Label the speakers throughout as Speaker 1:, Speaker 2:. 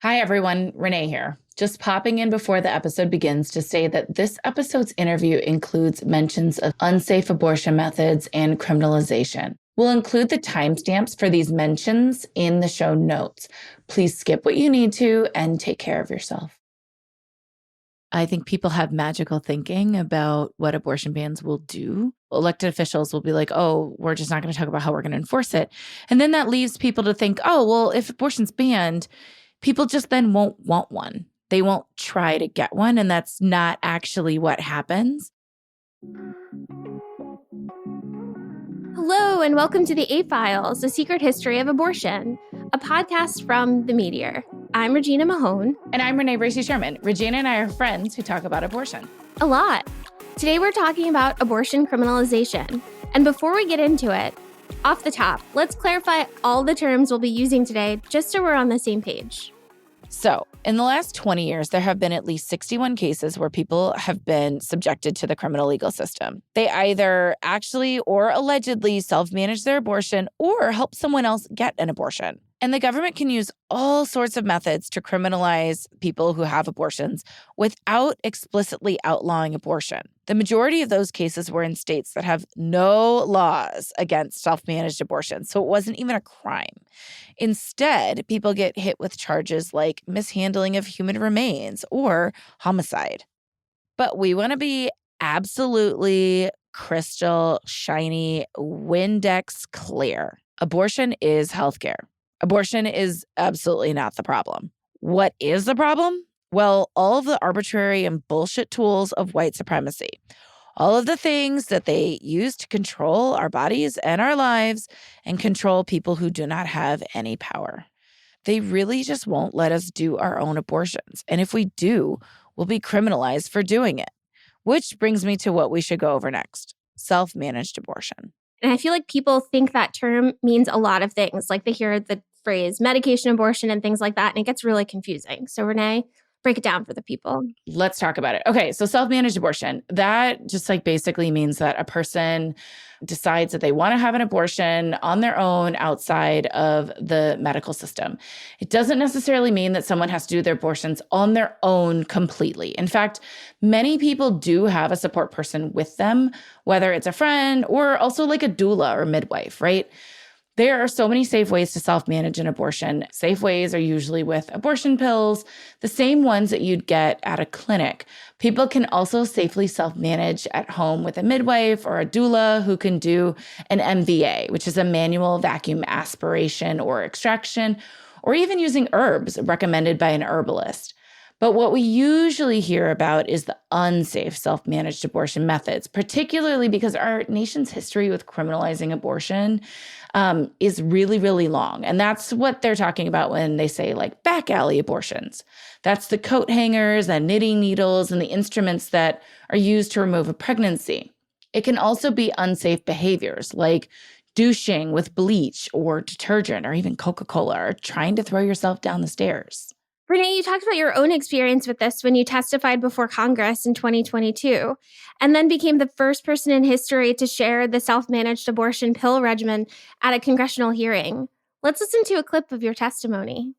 Speaker 1: Hi, everyone. Renee here. Just popping in before the episode begins to say that this episode's interview includes mentions of unsafe abortion methods and criminalization. We'll include the timestamps for these mentions in the show notes. Please skip what you need to and take care of yourself. I think people have magical thinking about what abortion bans will do. Elected officials will be like, oh, we're just not going to talk about how we're going to enforce it. And then that leaves people to think, oh, well, if abortion's banned, people just then won't want one. They won't try to get one. And that's not actually what happens.
Speaker 2: Hello, and welcome to the A-Files, A Secret History of Abortion, a podcast from The Meteor. I'm Regina Mahone.
Speaker 1: And I'm Renee Bracey-Sherman. Regina and I are friends who talk about abortion.
Speaker 2: A lot. Today we're talking about abortion criminalization. And before we get into it, off the top, let's clarify all the terms we'll be using today, just so we're on the same page.
Speaker 1: So, in the last 20 years, there have been at least 61 cases where people have been subjected to the criminal legal system. They either actually or allegedly self-manage their abortion or help someone else get an abortion. And the government can use all sorts of methods to criminalize people who have abortions without explicitly outlawing abortion. The majority of those cases were in states that have no laws against self-managed abortion, so it wasn't even a crime. Instead, people get hit with charges like mishandling of human remains or homicide. But we want to be absolutely crystal, shiny, Windex clear. Abortion is healthcare. Abortion is absolutely not the problem. What is the problem? Well, all of the arbitrary and bullshit tools of white supremacy. All of the things that they use to control our bodies and our lives and control people who do not have any power. They really just won't let us do our own abortions. And if we do, we'll be criminalized for doing it. Which brings me to what we should go over next: self-managed abortion.
Speaker 2: And I feel like people think that term means a lot of things. Like they hear the phrase medication abortion and things like that, and it gets really confusing. So Renee, break it down for the people.
Speaker 1: Let's talk about it. Okay, so self-managed abortion, that just basically means that a person decides that they want to have an abortion on their own outside of the medical system. It doesn't necessarily mean that someone has to do their abortions on their own completely. In fact, many people do have a support person with them, whether it's a friend or also like a doula or midwife, right? There are so many safe ways to self-manage an abortion. Safe ways are usually with abortion pills, the same ones that you'd get at a clinic. People can also safely self-manage at home with a midwife or a doula who can do an MVA, which is a manual vacuum aspiration or extraction, or even using herbs recommended by an herbalist. But what we usually hear about is the unsafe self-managed abortion methods, particularly because our nation's history with criminalizing abortion is really, really long. And that's what they're talking about when they say like back alley abortions. That's the coat hangers and knitting needles and the instruments that are used to remove a pregnancy. It can also be unsafe behaviors like douching with bleach or detergent or even Coca-Cola or trying to throw yourself down the stairs.
Speaker 2: Renee, you talked about your own experience with this when you testified before Congress in 2022, and then became the first person in history to share the self-managed abortion pill regimen at a congressional hearing. Let's listen to a clip of your testimony.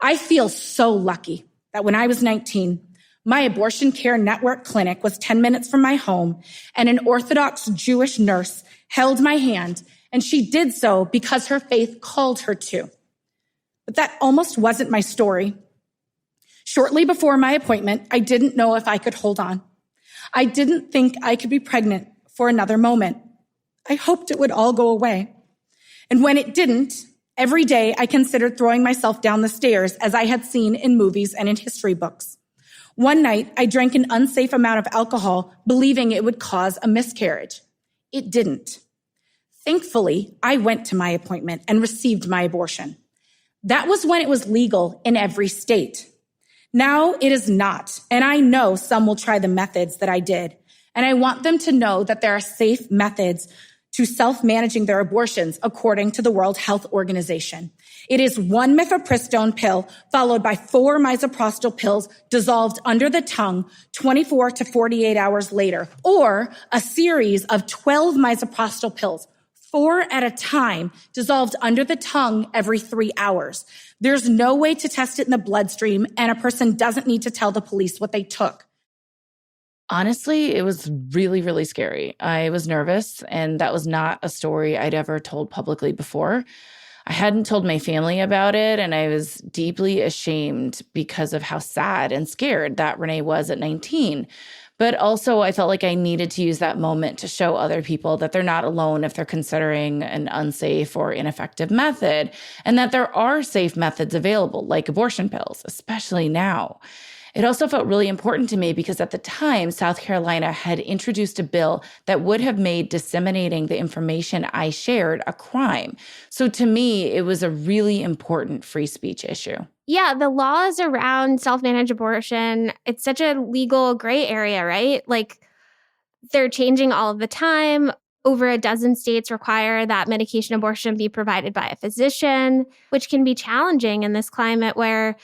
Speaker 3: I feel so lucky that when I was 19, my abortion care network clinic was 10 minutes from my home, and an Orthodox Jewish nurse held my hand, and she did so because her faith called her to. But that almost wasn't my story. Shortly before my appointment, I didn't know if I could hold on. I didn't think I could be pregnant for another moment. I hoped it would all go away. And when it didn't, every day I considered throwing myself down the stairs as I had seen in movies and in history books. One night, I drank an unsafe amount of alcohol, believing it would cause a miscarriage. It didn't. Thankfully, I went to my appointment and received my abortion. That was when it was legal in every state. Now it is not, and I know some will try the methods that I did, and I want them to know that there are safe methods to self-managing their abortions according to the World Health Organization. It is 1 mifepristone pill followed by 4 misoprostol pills dissolved under the tongue 24 to 48 hours later, or a series of 12 misoprostol pills, 4 at a time, dissolved under the tongue every 3 hours. There's no way to test it in the bloodstream, and a person doesn't need to tell the police what they took.
Speaker 1: Honestly, it was really, really scary. I was nervous, and that was not a story I'd ever told publicly before. I hadn't told my family about it, and I was deeply ashamed because of how sad and scared that Renee was at 19. But also, I felt like I needed to use that moment to show other people that they're not alone if they're considering an unsafe or ineffective method, and that there are safe methods available, like abortion pills, especially now. It also felt really important to me because at the time, South Carolina had introduced a bill that would have made disseminating the information I shared a crime. So to me, it was a really important free speech issue.
Speaker 2: Yeah, the laws around self-managed abortion, it's such a legal gray area, right? Like they're changing all of the time. Over a dozen states require that medication abortion be provided by a physician, which can be challenging in this climate where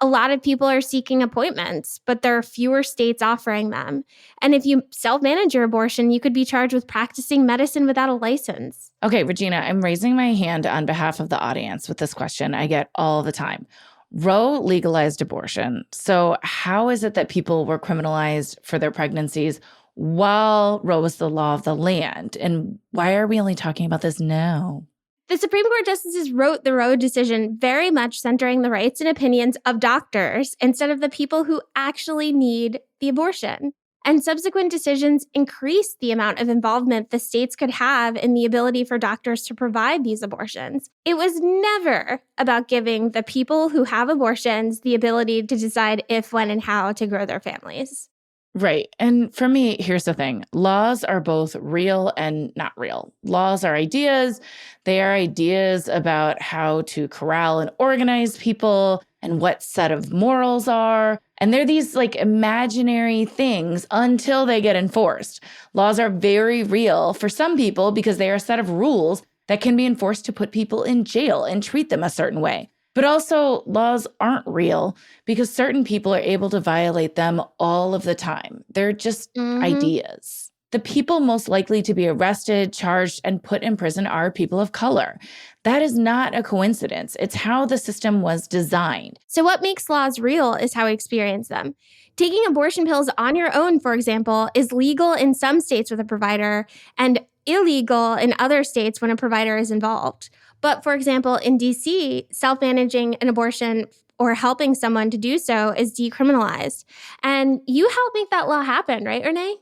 Speaker 2: a lot of people are seeking appointments, but there are fewer states offering them. And if you self-manage your abortion, you could be charged with practicing medicine without a license.
Speaker 1: Okay, Regina, I'm raising my hand on behalf of the audience with this question I get all the time. Roe legalized abortion. So how is it that people were criminalized for their pregnancies while Roe was the law of the land? And why are we only talking about this now?
Speaker 2: The Supreme Court justices wrote the Roe decision very much centering the rights and opinions of doctors instead of the people who actually need the abortion. And subsequent decisions increased the amount of involvement the states could have in the ability for doctors to provide these abortions. It was never about giving the people who have abortions the ability to decide if, when, and how to grow their families.
Speaker 1: Right. And for me, here's the thing. Laws are both real and not real. Laws are ideas. They are ideas about how to corral and organize people and what set of morals are. And they're these like imaginary things until they get enforced. Laws are very real for some people because they are a set of rules that can be enforced to put people in jail and treat them a certain way. But also, laws aren't real because certain people are able to violate them all of the time. They're just ideas. The people most likely to be arrested, charged, and put in prison are people of color. That is not a coincidence. It's how the system was designed.
Speaker 2: So what makes laws real is how we experience them. Taking abortion pills on your own, for example, is legal in some states with a provider and illegal in other states when a provider is involved. But for example, in DC, self-managing an abortion or helping someone to do so is decriminalized. And you helped make that law happen, right, Renee?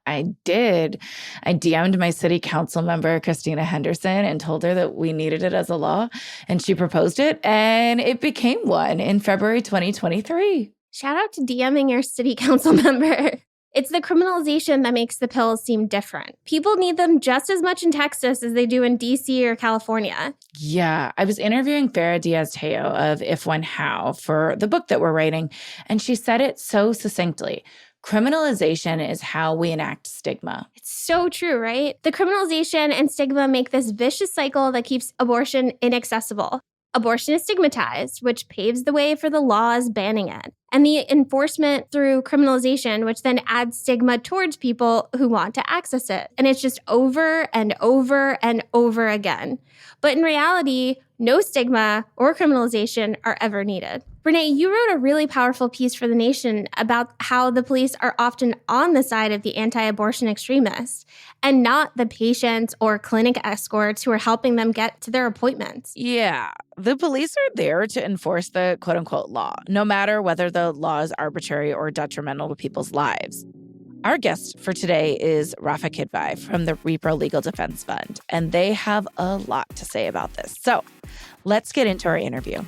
Speaker 1: I did. I DM'd my city council member, Christina Henderson, and told her that we needed it as a law. And she proposed it, and it became one in February 2023.
Speaker 2: Shout out to DMing your city council member. It's the criminalization that makes the pills seem different. People need them just as much in Texas as they do in DC or California.
Speaker 1: Yeah, I was interviewing Farah Diaz-Teo of If, When, How for the book that we're writing, and she said it so succinctly. Criminalization is how we enact stigma.
Speaker 2: It's so true, right? The criminalization and stigma make this vicious cycle that keeps abortion inaccessible. Abortion is stigmatized, which paves the way for the laws banning it. And the enforcement through criminalization, which then adds stigma towards people who want to access it. And it's just over and over and over again. But in reality, no stigma or criminalization are ever needed. Renee, you wrote a really powerful piece for The Nation about how the police are often on the side of the anti-abortion extremists and not the patients or clinic escorts who are helping them get to their appointments.
Speaker 1: Yeah, the police are there to enforce the quote-unquote law, no matter whether the law is arbitrary or detrimental to people's lives. Our guest for today is Rafa Kidvai from the Repro Legal Defense Fund, and they have a lot to say about this. So let's get into our interview.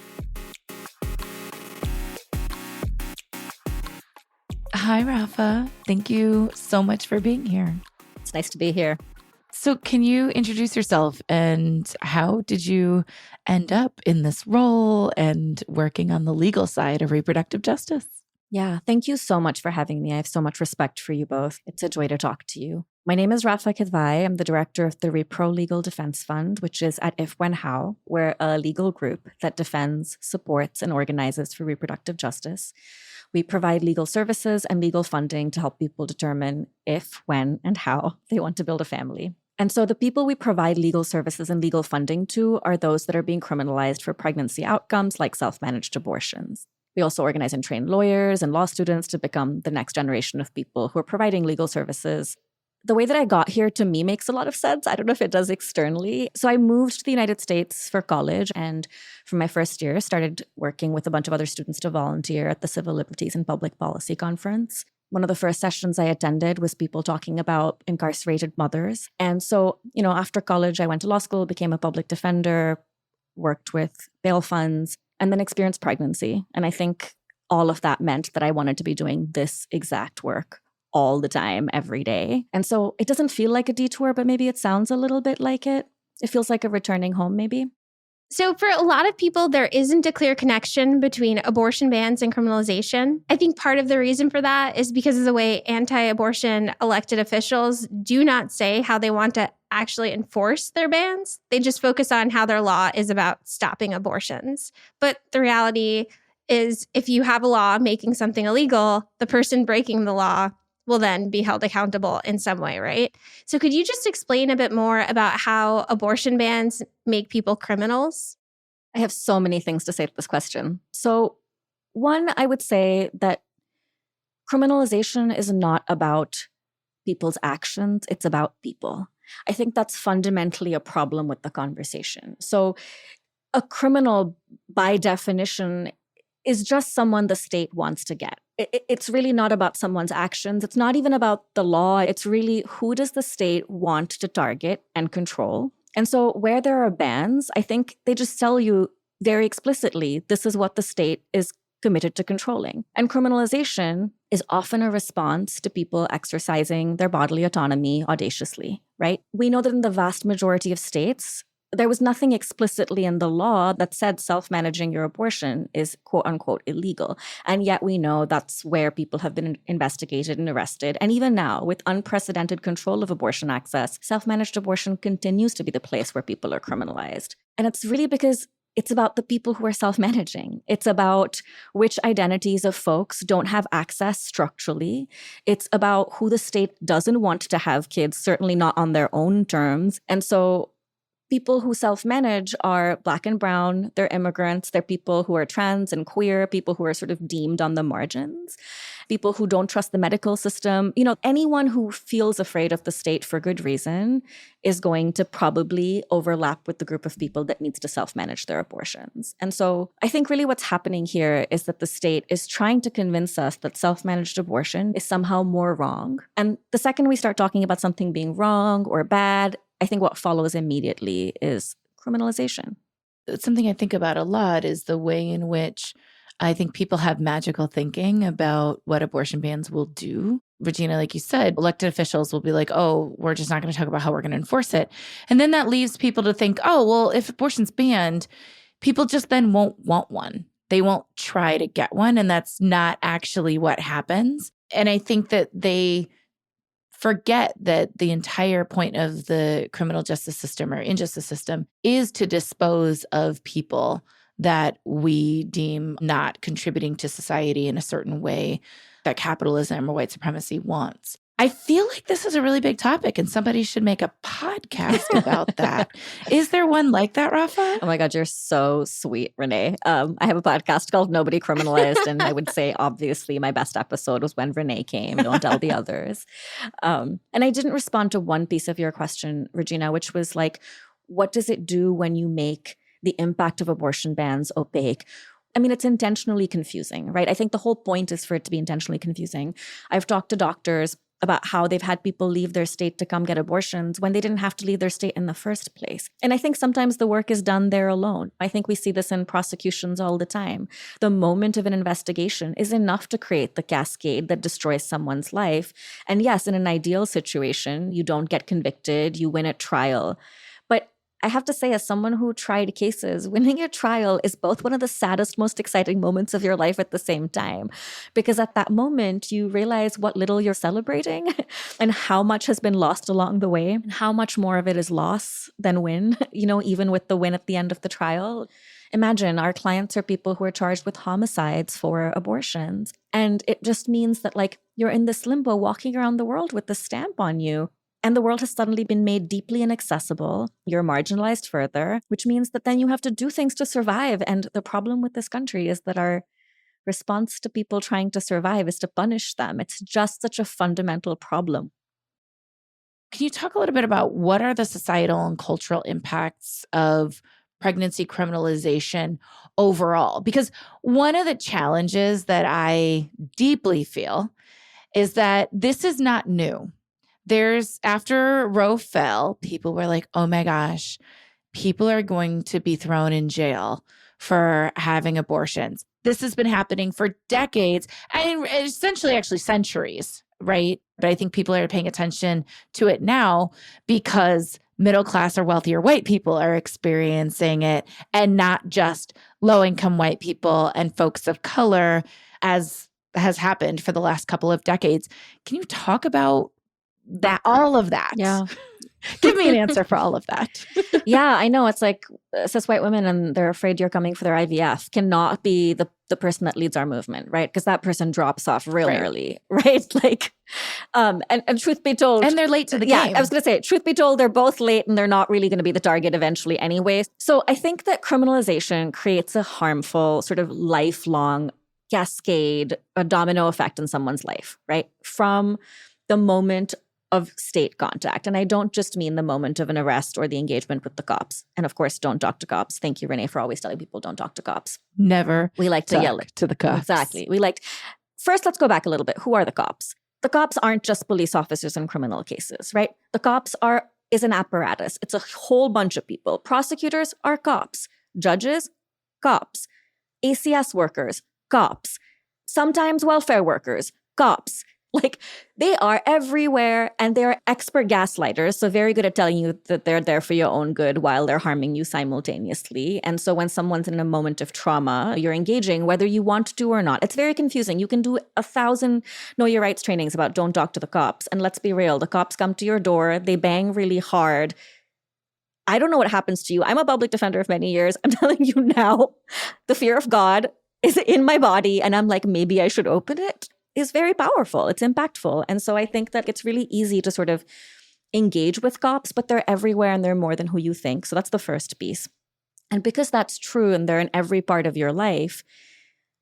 Speaker 1: Hi, Rafa. Thank you so much for being here.
Speaker 4: It's nice to be here.
Speaker 1: So can you introduce yourself and how did you end up in this role and working on the legal side of reproductive justice?
Speaker 4: Yeah, thank you so much for having me. I have so much respect for you both. It's a joy to talk to you. My name is Rafa Kidvai. I'm the director of the Repro Legal Defense Fund, which is at If, When, How. We're a legal group that defends, supports, and organizes for reproductive justice. We provide legal services and legal funding to help people determine if, when, and how they want to build a family. And so the people we provide legal services and legal funding to are those that are being criminalized for pregnancy outcomes like self-managed abortions. We also organize and train lawyers and law students to become the next generation of people who are providing legal services. The way that I got here to me makes a lot of sense. I don't know if it does externally. So I moved to the United States for college, and for my first year, started working with a bunch of other students to volunteer at the Civil Liberties and Public Policy Conference. One of the first sessions I attended was people talking about incarcerated mothers. And so, after college, I went to law school, became a public defender, worked with bail funds, and then experienced pregnancy. And I think all of that meant that I wanted to be doing this exact work all the time, every day. And so it doesn't feel like a detour, but maybe it sounds a little bit like it. It feels like a returning home, maybe.
Speaker 2: So for a lot of people, there isn't a clear connection between abortion bans and criminalization. I think part of the reason for that is because of the way anti-abortion elected officials do not say how they want to actually enforce their bans. They just focus on how their law is about stopping abortions. But the reality is, if you have a law making something illegal, the person breaking the law will then be held accountable in some way, right? So could you just explain a bit more about how abortion bans make people criminals?
Speaker 4: I have so many things to say to this question. So one, I would say that criminalization is not about people's actions, it's about people. I think that's fundamentally a problem with the conversation. So a criminal, by definition, is just someone the state wants to get. It's really not about someone's actions. It's not even about the law. It's really, who does the state want to target and control? And so where there are bans, I think they just tell you very explicitly, this is what the state is committed to controlling. And criminalization is often a response to people exercising their bodily autonomy audaciously, right? We know that in the vast majority of states, there was nothing explicitly in the law that said self-managing your abortion is quote unquote illegal. And yet we know that's where people have been investigated and arrested. And even now, with unprecedented control of abortion access, self-managed abortion continues to be the place where people are criminalized. And it's really because it's about the people who are self-managing. It's about which identities of folks don't have access structurally. It's about who the state doesn't want to have kids, certainly not on their own terms. And so people who self-manage are Black and brown, they're immigrants, they're people who are trans and queer, people who are sort of deemed on the margins, people who don't trust the medical system. Anyone who feels afraid of the state for good reason is going to probably overlap with the group of people that needs to self-manage their abortions. And so I think really what's happening here is that the state is trying to convince us that self-managed abortion is somehow more wrong. And the second we start talking about something being wrong or bad, I think what follows immediately is criminalization.
Speaker 1: Something I think about a lot is the way in which I think people have magical thinking about what abortion bans will do. Regina, like you said, elected officials will be like, oh, we're just not going to talk about how we're going to enforce it. And then that leaves people to think, oh, well, if abortion's banned, people just then won't want one. They won't try to get one. And that's not actually what happens. And I think that they forget that the entire point of the criminal justice system or injustice system is to dispose of people that we deem not contributing to society in a certain way that capitalism or white supremacy wants. I feel like this is a really big topic and somebody should make a podcast about that. Is there one like that, Rafa?
Speaker 4: Oh my God, you're so sweet, Renee. I have a podcast called Nobody Criminalized, and I would say, obviously, my best episode was when Renee came. Don't tell the others. And I didn't respond to one piece of your question, Regina, which was like, what does it do when you make the impact of abortion bans opaque? I mean, it's intentionally confusing, right? I think the whole point is for it to be intentionally confusing. I've talked to doctors about how they've had people leave their state to come get abortions when they didn't have to leave their state in the first place. And I think sometimes the work is done there alone. I think we see this in prosecutions all the time. The moment of an investigation is enough to create the cascade that destroys someone's life. And yes, in an ideal situation, you don't get convicted, you win at trial. But I have to say, as someone who tried cases, winning a trial is both one of the saddest, most exciting moments of your life at the same time. Because at that moment, you realize what little you're celebrating and how much has been lost along the way, and how much more of it is loss than win, even with the win at the end of the trial. Imagine our clients are people who are charged with homicides for abortions. And it just means that you're in this limbo walking around the world with the stamp on you. And the world has suddenly been made deeply inaccessible. You're marginalized further, which means that then you have to do things to survive. And the problem with this country is that our response to people trying to survive is to punish them. It's just such a fundamental problem.
Speaker 1: Can you talk a little bit about what are the societal and cultural impacts of pregnancy criminalization overall? Because one of the challenges that I deeply feel is that this is not new. After Roe fell, people were like, oh my gosh, people are going to be thrown in jail for having abortions. This has been happening for decades and essentially actually centuries, right? But I think people are paying attention to it now because middle class or wealthier white people are experiencing it and not just low income white people and folks of color, as has happened for the last couple of decades. Can you talk about all of that?
Speaker 4: Yeah.
Speaker 1: Give me an answer for all of that.
Speaker 4: Yeah, I know. It's like cis white women and they're afraid you're coming for their IVF cannot be the person that leads our movement, right? Because that person drops off real early, right? Like, and truth be told.
Speaker 1: And they're late to the game.
Speaker 4: Yeah, I was going to say, truth be told, they're both late and they're not really going to be the target eventually anyway. So I think that criminalization creates a harmful sort of lifelong cascade, a domino effect in someone's life, right? From the moment of state contact. And I don't just mean the moment of an arrest or the engagement with the cops. And of course, don't talk to cops. Thank you, Renee, for always telling people don't talk to cops.
Speaker 1: Never.
Speaker 4: We like to yell it
Speaker 1: to the cops.
Speaker 4: Exactly. First, let's go back a little bit. Who are the cops? The cops aren't just police officers in criminal cases, right? The cops is an apparatus. It's a whole bunch of people. Prosecutors are cops. Judges, cops. ACS workers, cops. Sometimes welfare workers, cops. Like, they are everywhere and they're expert gaslighters. So very good at telling you that they're there for your own good while they're harming you simultaneously. And so when someone's in a moment of trauma, you're engaging whether you want to or not. It's very confusing. You can do 1,000 know your rights trainings about don't talk to the cops. And let's be real, the cops come to your door, they bang really hard. I don't know what happens to you. I'm a public defender of many years. I'm telling you now, the fear of God is in my body. And I'm like, maybe I should open it. Is very powerful. It's impactful. And so I think that it's really easy to sort of engage with cops, but they're everywhere and they're more than who you think. So that's the first piece. And because that's true and they're in every part of your life,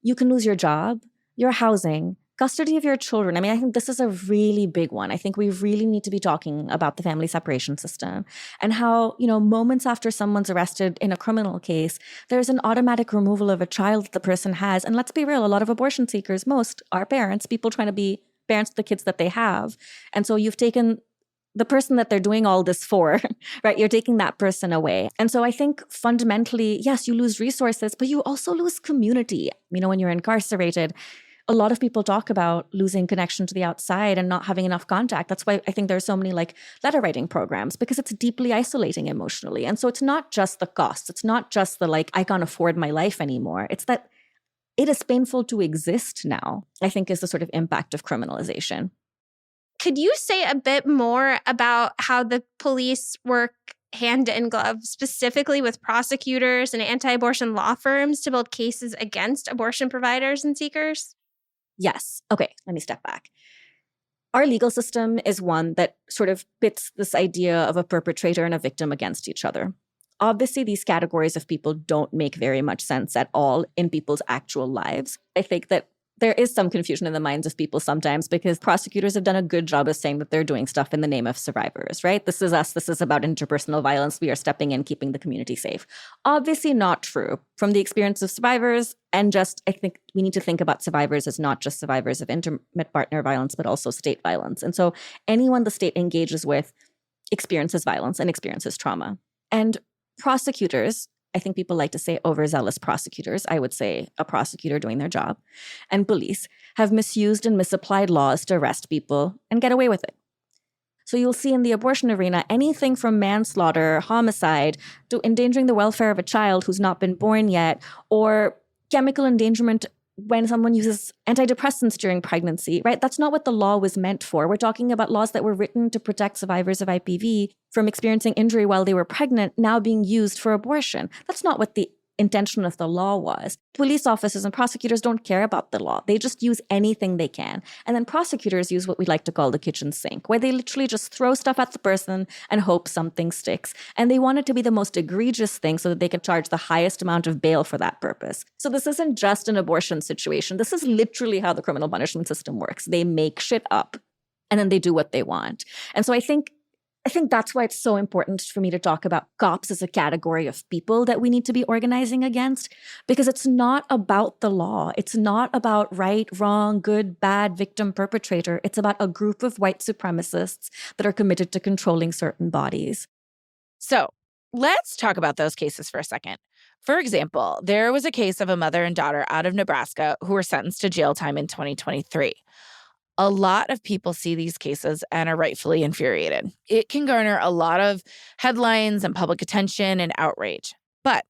Speaker 4: you can lose your job, your housing, custody of your children. I mean, I think this is a really big one. I think we really need to be talking about the family separation system and how, moments after someone's arrested in a criminal case, there's an automatic removal of a child that the person has. And let's be real, a lot of abortion seekers, most are parents, people trying to be parents to the kids that they have. And so you've taken the person that they're doing all this for, right? You're taking that person away. And so I think fundamentally, yes, you lose resources, but you also lose community. When you're incarcerated, a lot of people talk about losing connection to the outside and not having enough contact. That's why I think there's so many letter writing programs, because it's deeply isolating emotionally. And so it's not just the cost. It's not just the I can't afford my life anymore. It's that it is painful to exist now, I think is the sort of impact of criminalization.
Speaker 2: Could you say a bit more about how the police work hand in glove, specifically with prosecutors and anti-abortion law firms to build cases against abortion providers and seekers?
Speaker 4: Yes. Okay, let me step back. Our legal system is one that sort of pits this idea of a perpetrator and a victim against each other. Obviously, these categories of people don't make very much sense at all in people's actual lives. I think that there is some confusion in the minds of people sometimes because prosecutors have done a good job of saying that they're doing stuff in the name of survivors, right? This is us. This is about interpersonal violence. We are stepping in, keeping the community safe. Obviously not true from the experience of survivors. And I think we need to think about survivors as not just survivors of intimate partner violence, but also state violence. And so anyone the state engages with experiences violence and experiences trauma. And prosecutors, I think people like to say overzealous prosecutors. I would say a prosecutor doing their job, and police have misused and misapplied laws to arrest people and get away with it. So you'll see in the abortion arena anything from manslaughter, homicide, to endangering the welfare of a child who's not been born yet, or chemical endangerment when someone uses antidepressants during pregnancy, right? That's not what the law was meant for. We're talking about laws that were written to protect survivors of IPV from experiencing injury while they were pregnant, now being used for abortion. That's not what the intention of the law was. Police officers and prosecutors don't care about the law. They just use anything they can. And then prosecutors use what we like to call the kitchen sink, where they literally just throw stuff at the person and hope something sticks. And they want it to be the most egregious thing so that they can charge the highest amount of bail for that purpose. So this isn't just an abortion situation. This is literally how the criminal punishment system works. They make shit up and then they do what they want. And so I think that's why it's so important for me to talk about cops as a category of people that we need to be organizing against, because it's not about the law. It's not about right, wrong, good, bad, victim, perpetrator. It's about a group of white supremacists that are committed to controlling certain bodies.
Speaker 1: So let's talk about those cases for a second. For example, there was a case of a mother and daughter out of Nebraska who were sentenced to jail time in 2023. A lot of people see these cases and are rightfully infuriated. It can garner a lot of headlines and public attention and outrage. But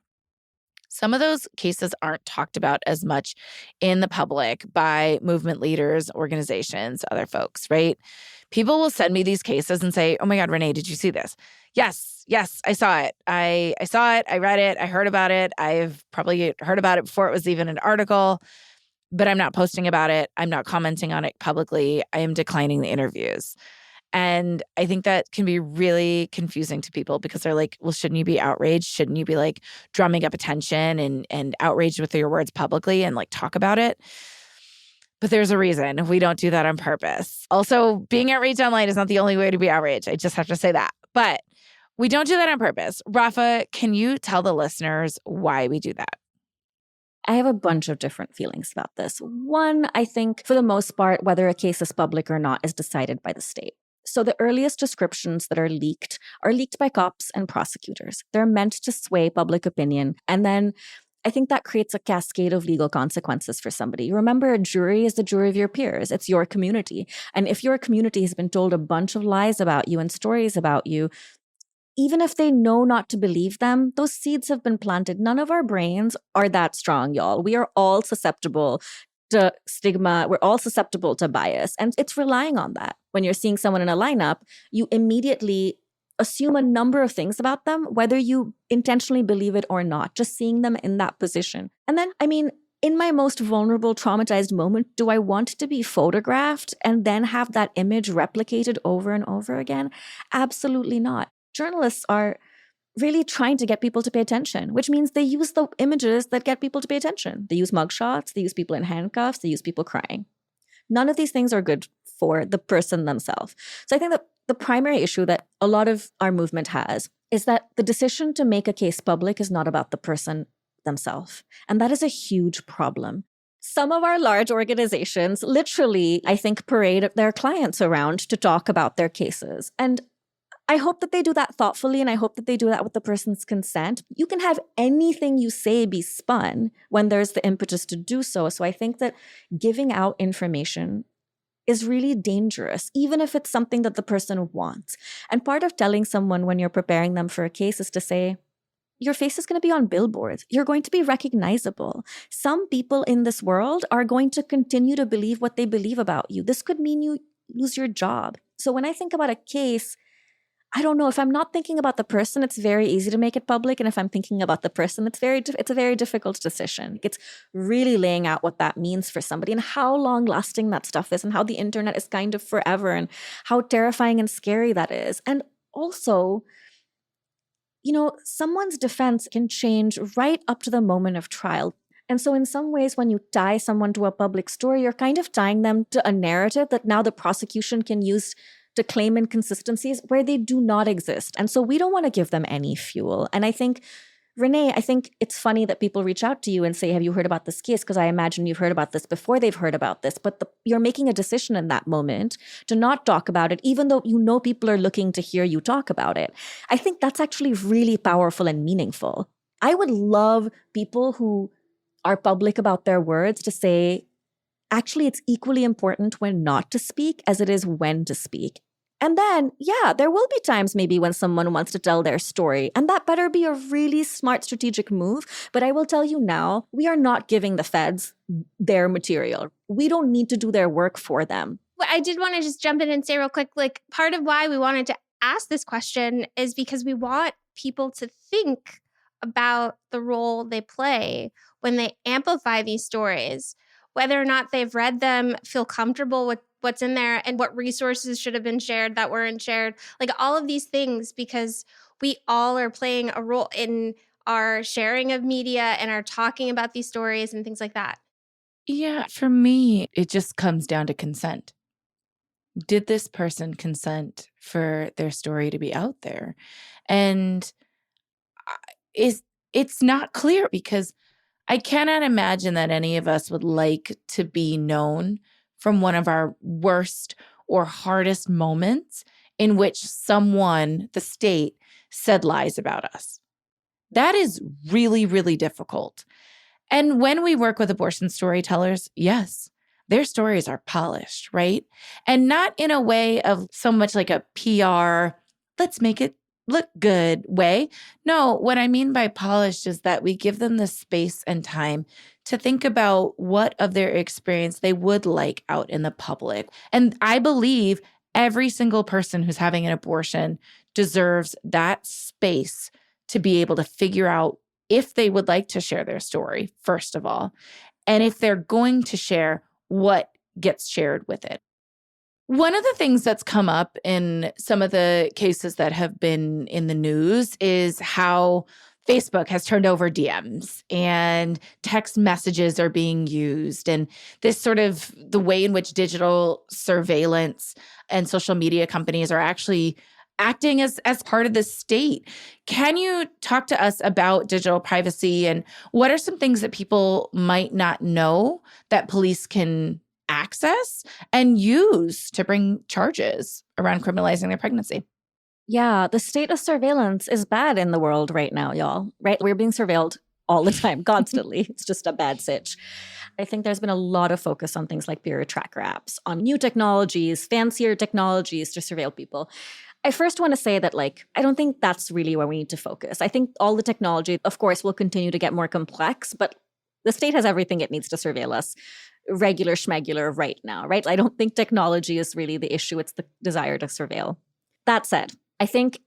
Speaker 1: some of those cases aren't talked about as much in the public by movement leaders, organizations, other folks, right? People will send me these cases and say, oh my God, Renee, did you see this? Yes, I saw it. I saw it. I read it. I heard about it. I've probably heard about it before it was even an article. But I'm not posting about it. I'm not commenting on it publicly. I am declining the interviews. And I think that can be really confusing to people because they're like, well, shouldn't you be outraged? Shouldn't you be like drumming up attention and outraged with your words publicly and like talk about it? But there's a reason we don't do that on purpose. Also, being outraged online is not the only way to be outraged. I just have to say that. But we don't do that on purpose. Rafa, can you tell the listeners why we do that?
Speaker 4: I have a bunch of different feelings about this. One, I think for the most part, whether a case is public or not is decided by the state. So the earliest descriptions that are leaked by cops and prosecutors. They're meant to sway public opinion. And then I think that creates a cascade of legal consequences for somebody. Remember, a jury is the jury of your peers. It's your community. And if your community has been told a bunch of lies about you and stories about you, even if they know not to believe them, those seeds have been planted. None of our brains are that strong, y'all. We are all susceptible to stigma. We're all susceptible to bias. And it's relying on that. When you're seeing someone in a lineup, you immediately assume a number of things about them, whether you intentionally believe it or not, just seeing them in that position. And then, in my most vulnerable, traumatized moment, do I want to be photographed and then have that image replicated over and over again? Absolutely not. Journalists are really trying to get people to pay attention, which means they use the images that get people to pay attention. They use mugshots, they use people in handcuffs, they use people crying. None of these things are good for the person themselves. So I think that the primary issue that a lot of our movement has is that the decision to make a case public is not about the person themselves. And that is a huge problem. Some of our large organizations literally, I think, parade their clients around to talk about their cases. And I hope that they do that thoughtfully, and I hope that they do that with the person's consent. You can have anything you say be spun when there's the impetus to do so. So I think that giving out information is really dangerous, even if it's something that the person wants. And part of telling someone when you're preparing them for a case is to say, your face is going to be on billboards. You're going to be recognizable. Some people in this world are going to continue to believe what they believe about you. This could mean you lose your job. So when I think about a case, I don't know. If I'm not thinking about the person, it's very easy to make it public. And if I'm thinking about the person, it's a very difficult decision. It's really laying out what that means for somebody and how long lasting that stuff is and how the internet is kind of forever and how terrifying and scary that is. And also, someone's defense can change right up to the moment of trial. And so in some ways, when you tie someone to a public story, you're kind of tying them to a narrative that now the prosecution can use to claim inconsistencies where they do not exist. And so we don't want to give them any fuel. And I think, Renee, it's funny that people reach out to you and say, have you heard about this case? Because I imagine you've heard about this before they've heard about this. But you're making a decision in that moment to not talk about it, even though you know people are looking to hear you talk about it. I think that's actually really powerful and meaningful. I would love people who are public about their words to say, actually, it's equally important when not to speak as it is when to speak. And then, there will be times maybe when someone wants to tell their story, and that better be a really smart strategic move. But I will tell you now, we are not giving the feds their material. We don't need to do their work for them.
Speaker 2: Well, I did want to just jump in and say real quick, part of why we wanted to ask this question is because we want people to think about the role they play when they amplify these stories, whether or not they've read them, feel comfortable with what's in there, and what resources should have been shared that weren't shared. Like all of these things, because we all are playing a role in our sharing of media and our talking about these stories and things like that.
Speaker 1: Yeah, for me, it just comes down to consent. Did this person consent for their story to be out there? And I- is it's not clear because I cannot imagine that any of us would like to be known from one of our worst or hardest moments in which someone, the state, said lies about us. That is really, really difficult. And when we work with abortion storytellers, yes, their stories are polished, right? And not in a way of so much like a PR, let's make it look good way. No, what I mean by polished is that we give them the space and time to think about what of their experience they would like out in the public. And I believe every single person who's having an abortion deserves that space to be able to figure out if they would like to share their story, first of all, and if they're going to share, what gets shared with it. One of the things that's come up in some of the cases that have been in the news is how Facebook has turned over DMs and text messages are being used. And this sort of the way in which digital surveillance and social media companies are actually acting as part of the state. Can you talk to us about digital privacy and what are some things that people might not know that police can access and use to bring charges around criminalizing their pregnancy?
Speaker 4: Yeah, the state of surveillance is bad in the world right now, y'all, right? We're being surveilled all the time, constantly. It's just a bad sitch. I think there's been a lot of focus on things like period tracker apps, on new technologies, fancier technologies to surveil people. I first want to say that, I don't think that's really where we need to focus. I think all the technology, of course, will continue to get more complex, but the state has everything it needs to surveil us, regular schmegular right now, right? I don't think technology is really the issue. It's the desire to surveil. That said, I think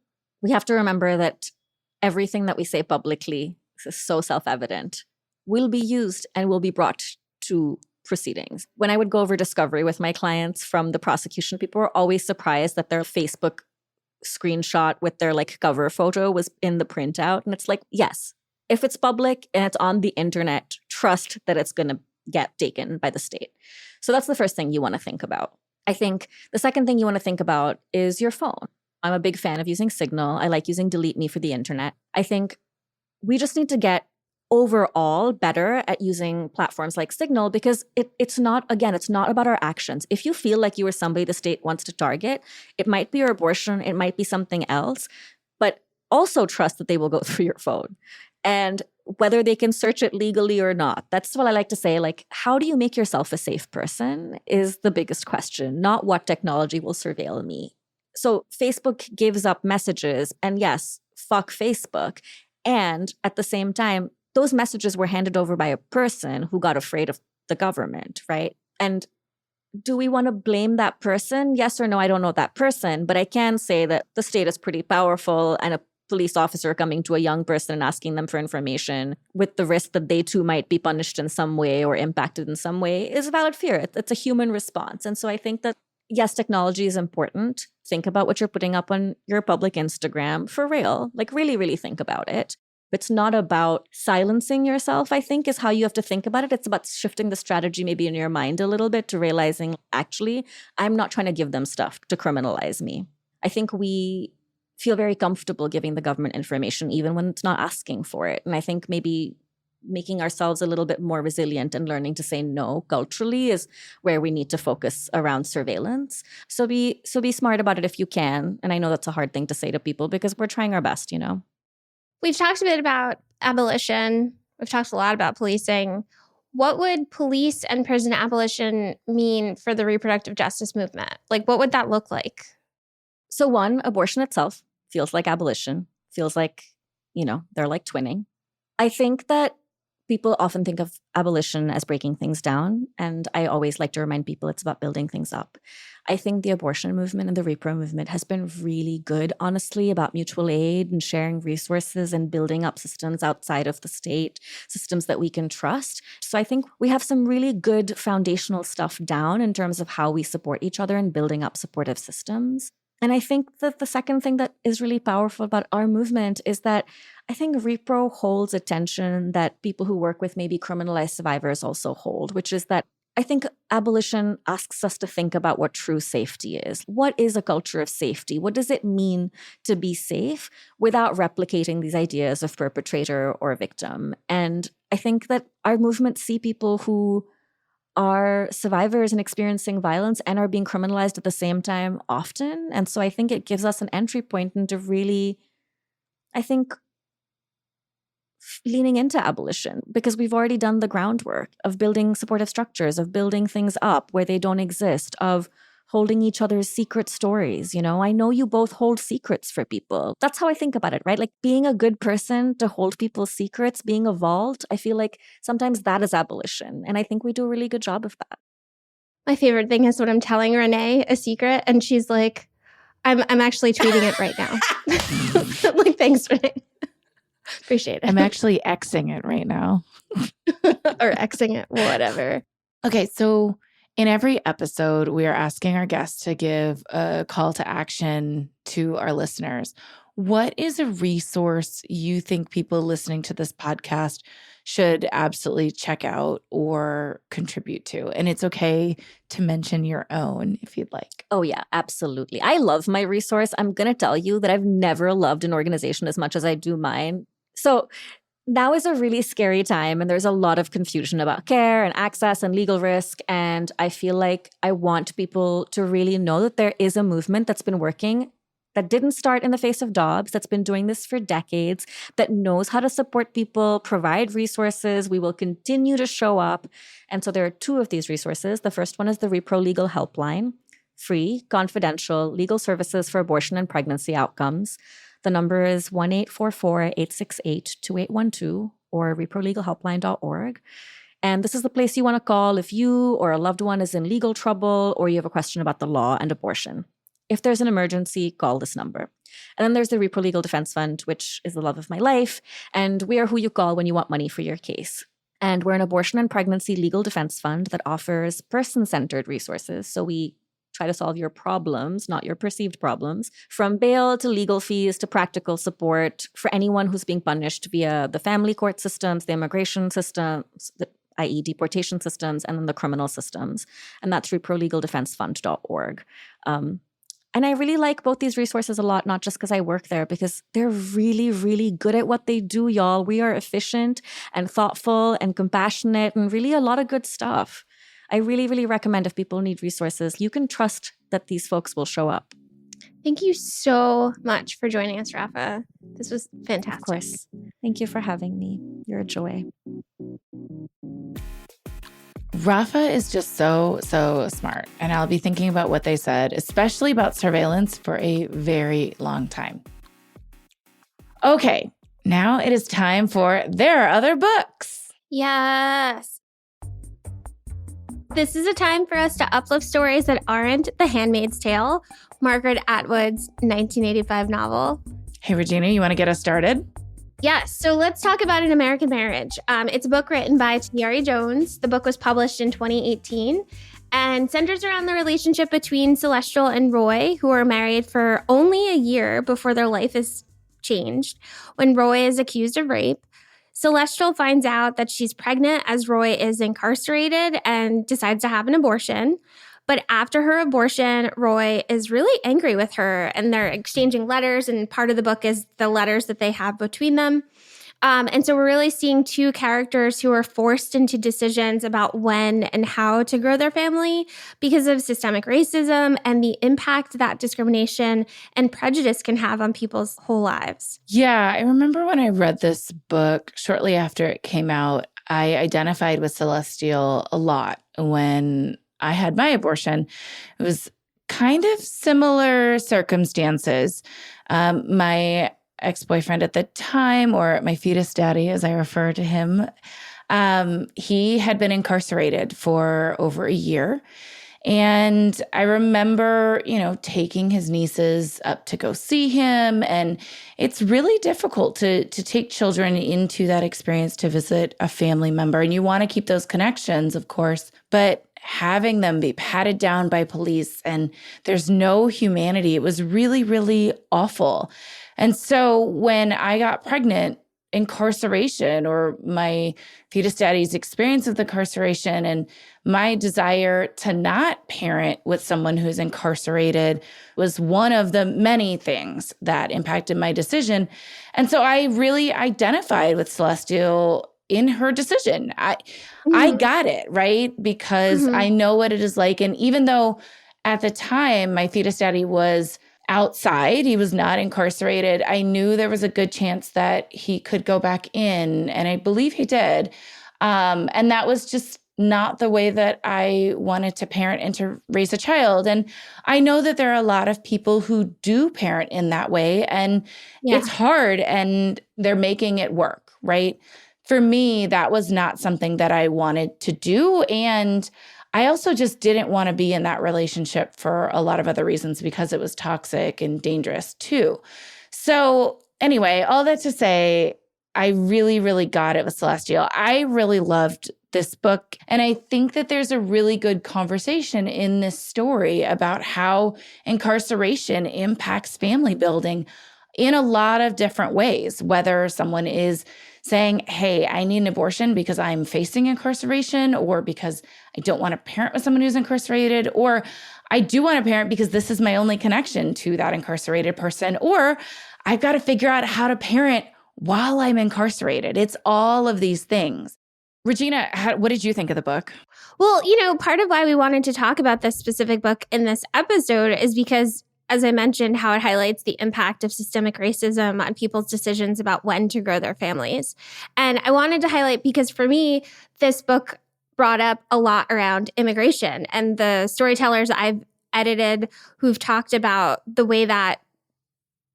Speaker 4: we have to remember that everything that we say publicly is so self-evident, will be used and will be brought to proceedings. When I would go over discovery with my clients from the prosecution, people were always surprised that their Facebook screenshot with their cover photo was in the printout. And it's yes, if it's public and it's on the internet, trust that it's going to get taken by the state. So that's the first thing you want to think about. I think the second thing you want to think about is your phone. I'm a big fan of using Signal. I like using Delete Me for the internet. I think we just need to get overall better at using platforms like Signal because it's not about our actions. If you feel like you are somebody the state wants to target, it might be your abortion, it might be something else, but also trust that they will go through your phone. And whether they can search it legally or not, that's what I like to say. How do you make yourself a safe person is the biggest question, not what technology will surveil me. So Facebook gives up messages, and yes, fuck Facebook. And at the same time, those messages were handed over by a person who got afraid of the government, right? And do we want to blame that person? Yes or no, I don't know that person, but I can say that the state is pretty powerful, and a police officer coming to a young person and asking them for information with the risk that they too might be punished in some way or impacted in some way is a valid fear. It's a human response. And so I think that, yes, technology is important. Think about what you're putting up on your public Instagram for real. Really, really think about it. It's not about silencing yourself, I think, is how you have to think about it. It's about shifting the strategy maybe in your mind a little bit to realizing, actually, I'm not trying to give them stuff to criminalize me. I think we feel very comfortable giving the government information even when it's not asking for it. And I think maybe making ourselves a little bit more resilient and learning to say no culturally is where we need to focus around surveillance. So be smart about it if you can. And I know that's a hard thing to say to people because we're trying our best,
Speaker 2: We've talked a bit about abolition. We've talked a lot about policing. What would police and prison abolition mean for the reproductive justice movement? What would that look like?
Speaker 4: So one, abortion itself feels like abolition, feels like, they're like twinning. I think that people often think of abolition as breaking things down. And I always like to remind people it's about building things up. I think the abortion movement and the repro movement has been really good, honestly, about mutual aid and sharing resources and building up systems outside of the state, systems that we can trust. So I think we have some really good foundational stuff down in terms of how we support each other and building up supportive systems. And I think that the second thing that is really powerful about our movement is that I think repro holds a tension that people who work with maybe criminalized survivors also hold, which is that I think abolition asks us to think about what true safety is. What is a culture of safety? What does it mean to be safe without replicating these ideas of perpetrator or victim? And I think that our movement see people who are survivors and experiencing violence and are being criminalized at the same time often. And so I think it gives us an entry point into really, I think, leaning into abolition, because we've already done the groundwork of building supportive structures, of building things up where they don't exist, of holding each other's secret stories. You know, I know you both hold secrets for people. That's how I think about it, right? Like being a good person to hold people's secrets, being a vault. I feel like sometimes that is abolition. And I think we do a really good job of that.
Speaker 2: My favorite thing is when I'm telling Renee a secret and she's like, I'm actually tweeting it right now. I'm like, thanks, Renee. Appreciate it.
Speaker 1: I'm actually Xing it right now.
Speaker 2: Or Xing it, whatever.
Speaker 1: Okay, so in every episode, we are asking our guests to give a call to action to our listeners. What is a resource you think people listening to this podcast should absolutely check out or contribute to? And it's okay to mention your own if you'd like.
Speaker 4: Oh, yeah, absolutely. I love my resource. I'm going to tell you that I've never loved an organization as much as I do mine. So now is a really scary time, and there's a lot of confusion about care and access and legal risk. And I feel like I want people to really know that there is a movement that's been working, that didn't start in the face of Dobbs, that's been doing this for decades, that knows how to support people, provide resources. We will continue to show up. And so there are two of these resources. The first one is the Repro Legal Helpline, free, confidential legal services for abortion and pregnancy outcomes. The number is 1-844-868-2812 or reprolegalhelpline.org. And this is the place you want to call if you or a loved one is in legal trouble or you have a question about the law and abortion. If there's an emergency, call this number. And then there's the Repro Legal Defense Fund, which is the love of my life. And we are who you call when you want money for your case. And we're an abortion and pregnancy legal defense fund that offers person-centered resources. So we try to solve your problems, not your perceived problems, from bail to legal fees to practical support for anyone who's being punished via the family court systems, the immigration systems, i.e. deportation systems, and then the criminal systems. And that's reprolegaldefensefund.org. And I really like both these resources a lot, not just because I work there, because they're really, really good at what they do, y'all. We are efficient and thoughtful and compassionate and really a lot of good stuff. I really, really recommend if people need resources, you can trust that these folks will show up.
Speaker 2: Thank you so much for joining us, Rafa. This was fantastic.
Speaker 4: Of course. Thank you for having me. You're a joy.
Speaker 1: Rafa is just so smart. And I'll be thinking about what they said, especially about surveillance, for a very long time. Okay, now it is time for There Are Other Books.
Speaker 2: Yes. This is a time for us to uplift stories that aren't The Handmaid's Tale, Margaret Atwood's 1985 novel.
Speaker 1: Hey, Regina, you want to get us started?
Speaker 2: Yes, so let's talk about An American Marriage. It's a book written by Tayari Jones. The book was published in 2018 and centers around the relationship between Celestial and Roy, who are married for only a year before their life is changed, when Roy is accused of rape. Celestial finds out that she's pregnant as Roy is incarcerated and decides to have an abortion. But after her abortion, Roy is really angry with her and they're exchanging letters. And part of the book is the letters that they have between them. And so we're really seeing two characters who are forced into decisions about when and how to grow their family because of systemic racism and the impact that discrimination and prejudice can have on people's whole lives.
Speaker 1: Yeah, I remember when I read this book shortly after it came out, I identified with Celestial a lot when I had my abortion. It was kind of similar circumstances. My ex-boyfriend at the time, or my fetus daddy, as I refer to him, He had been incarcerated for over a year. And I remember, taking his nieces up to go see him. And it's really difficult to take children into that experience to visit a family member. And you want to keep those connections, of course, but having them be patted down by police and there's no humanity, it was really, really awful. And so when I got pregnant, incarceration or my fetus daddy's experience of the incarceration and my desire to not parent with someone who's incarcerated was one of the many things that impacted my decision. And so I really identified with Celestial in her decision. I got it, right? Because I know what it is like. And even though at the time my fetus daddy was outside, he was not incarcerated, I knew there was a good chance that he could go back in. And I believe he did. And that was just not the way that I wanted to parent and to raise a child. And I know that there are a lot of people who do parent in that way. And it's hard and they're making it work, right? For me, that was not something that I wanted to do. And I also just didn't want to be in that relationship for a lot of other reasons because it was toxic and dangerous too. So anyway, all that to say, I really, really got it with Celestial. I really loved this book. And I think that there's a really good conversation in this story about how incarceration impacts family building in a lot of different ways, whether someone is saying, hey, I need an abortion because I'm facing incarceration or because I don't want to parent with someone who's incarcerated, or I do want to parent because this is my only connection to that incarcerated person, or I've got to figure out how to parent while I'm incarcerated. It's all of these things. Regina, what did you think of the book?
Speaker 2: Well, part of why we wanted to talk about this specific book in this episode is because, as I mentioned, how it highlights the impact of systemic racism on people's decisions about when to grow their families. And I wanted to highlight because for me, this book brought up a lot around immigration and the storytellers I've edited who've talked about the way that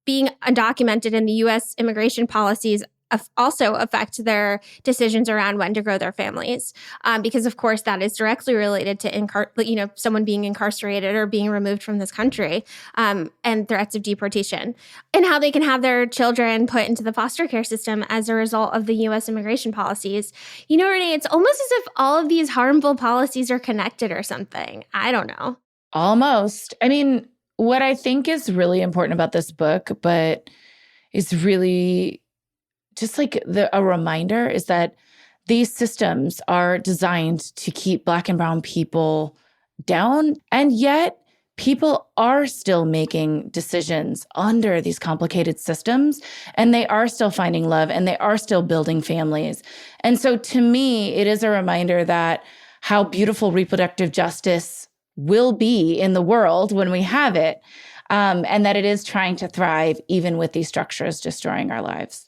Speaker 2: being undocumented in the U.S. immigration policies also affect their decisions around when to grow their families. Because, of course, that is directly related to someone being incarcerated or being removed from this country and threats of deportation, and how they can have their children put into the foster care system as a result of the U.S. immigration policies. Renee, it's almost as if all of these harmful policies are connected or something. I don't know.
Speaker 1: Almost. I mean, what I think is really important about this book, but is really just like a reminder, is that these systems are designed to keep Black and brown people down. And yet people are still making decisions under these complicated systems, and they are still finding love, and they are still building families. And so to me, it is a reminder that how beautiful reproductive justice will be in the world when we have it, and that it is trying to thrive even with these structures destroying our lives.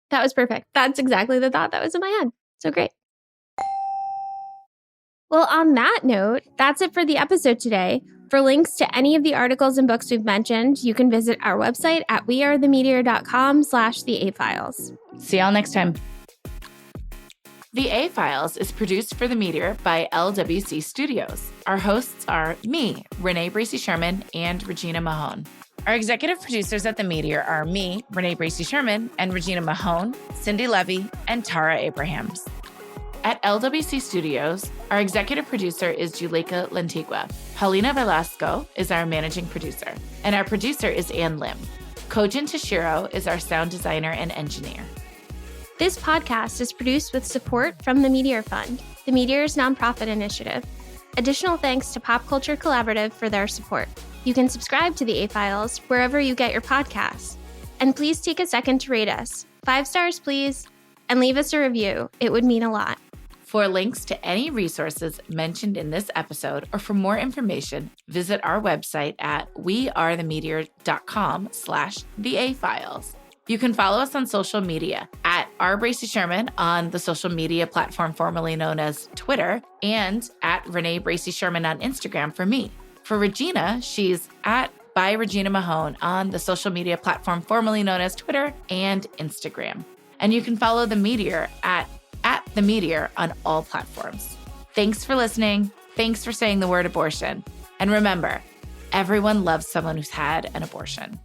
Speaker 2: That was perfect. That's exactly the thought that was in my head. So great. Well, on that note, that's it for the episode today. For links to any of the articles and books we've mentioned, you can visit our website at wearethemeteor.com/the-A-Files.
Speaker 1: See y'all next time. The A-Files is produced for The Meteor by LWC Studios. Our hosts are me, Renee Bracey-Sherman, and Regina Mahone. Our executive producers at The Meteor are me, Renee Bracey-Sherman, and Regina Mahone, Cindy Levy, and Tara Abrahams. At LWC Studios, our executive producer is Juleka Lantigua. Paulina Velasco is our managing producer, and our producer is Ann Lim. Kojin Tashiro is our sound designer and engineer.
Speaker 2: This podcast is produced with support from the Meteor Fund, the Meteor's nonprofit initiative. Additional thanks to Pop Culture Collaborative for their support. You can subscribe to the A-Files wherever you get your podcasts. And please take a second to rate us. 5 stars, please. And leave us a review. It would mean a lot.
Speaker 1: For links to any resources mentioned in this episode, or for more information, visit our website at wearethemeteor.com/the-A-Files. You can follow us on social media at @RBracey-Sherman on the social media platform formerly known as Twitter, and at Renee Bracey-Sherman on Instagram for me. For Regina, she's at @ByReginaMahone on the social media platform formerly known as Twitter and Instagram. And you can follow The Meteor at The Meteor on all platforms. Thanks for listening. Thanks for saying the word abortion. And remember, everyone loves someone who's had an abortion.